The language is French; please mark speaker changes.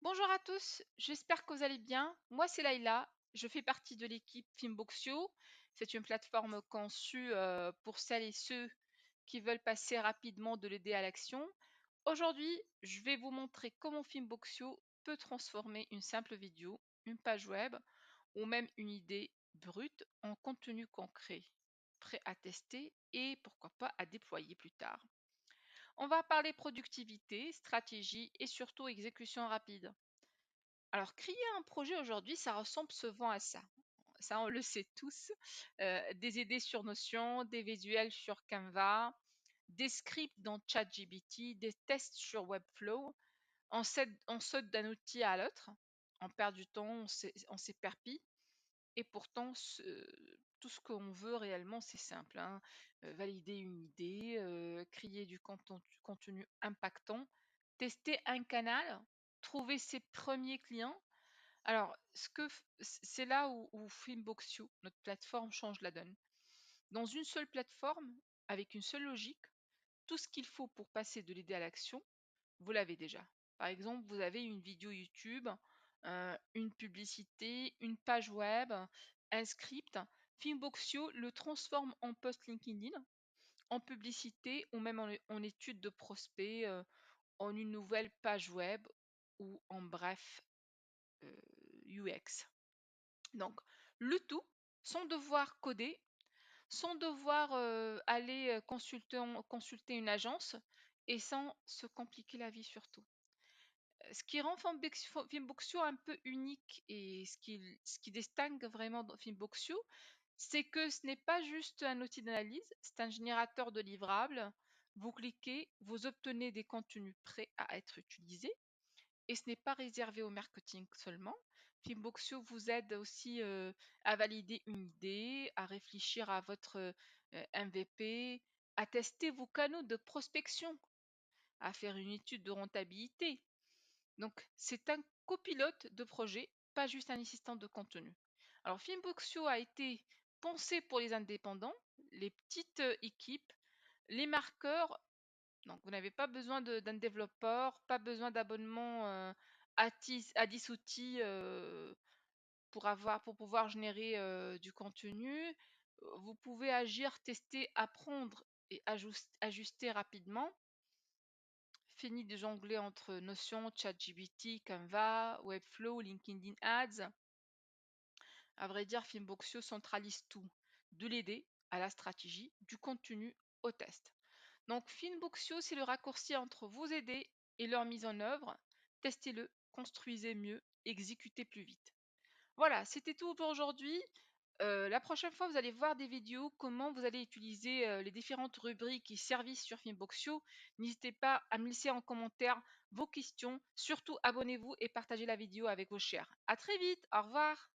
Speaker 1: Bonjour à tous, j'espère que vous allez bien. Moi, c'est Laïla, je fais partie de l'équipe Filmboxio. C'est une plateforme conçue pour celles et ceux qui veulent passer rapidement de l'idée à l'action. Aujourd'hui, je vais vous montrer comment Filmboxio peut transformer une simple vidéo, une page web ou même une idée brute en contenu concret, prêt à tester et pourquoi pas à déployer plus tard. On va parler productivité, stratégie et surtout exécution rapide. Alors, créer un projet aujourd'hui, ça ressemble souvent à ça. Ça, on le sait tous. Des idées sur Notion, des visuels sur Canva, des scripts dans ChatGPT, des tests sur Webflow. On saute d'un outil à l'autre, on perd du temps, on s'éperpille. Et pourtant, tout ce qu'on veut réellement, c'est simple, hein. Valider une idée, créer du contenu impactant, tester un canal, trouver ses premiers clients. Alors, c'est là où Filmboxio, notre plateforme, change la donne. Dans une seule plateforme, avec une seule logique, tout ce qu'il faut pour passer de l'idée à l'action, vous l'avez déjà. Par exemple, vous avez une vidéo YouTube, une publicité, une page web, un script. Filmboxio le transforme en post LinkedIn, en publicité ou même en étude de prospect, en une nouvelle page web ou en bref UX. Donc, le tout sans devoir coder, sans devoir aller consulter une agence et sans se compliquer la vie surtout. Ce qui rend Filmboxio un peu unique et ce qui distingue vraiment dans Filmboxio, c'est que ce n'est pas juste un outil d'analyse, c'est un générateur de livrables. Vous cliquez, vous obtenez des contenus prêts à être utilisés. Et ce n'est pas réservé au marketing seulement. Filmboxio vous aide aussi à valider une idée, à réfléchir à votre MVP, à tester vos canaux de prospection, à faire une étude de rentabilité. Donc, c'est un copilote de projet, pas juste un assistant de contenu. Alors, Filmboxio a été pensé pour les indépendants, les petites équipes, les marqueurs. Donc, vous n'avez pas besoin d'un développeur, pas besoin d'abonnement à 10 outils pour pouvoir générer du contenu. Vous pouvez agir, tester, apprendre et ajuster rapidement. Fini de jongler entre Notion, ChatGPT, Canva, Webflow, LinkedIn Ads. À vrai dire, Filmboxio centralise tout, de l'idée à la stratégie, du contenu au test. Donc, Filmboxio, c'est le raccourci entre vos idées et leur mise en œuvre. Testez-le, construisez mieux, exécutez plus vite. Voilà, c'était tout pour aujourd'hui. La prochaine fois, vous allez voir des vidéos comment vous allez utiliser les différentes rubriques et services sur Filmboxio. N'hésitez pas à me laisser en commentaire vos questions. Surtout, abonnez-vous et partagez la vidéo avec vos chers. À très vite, au revoir.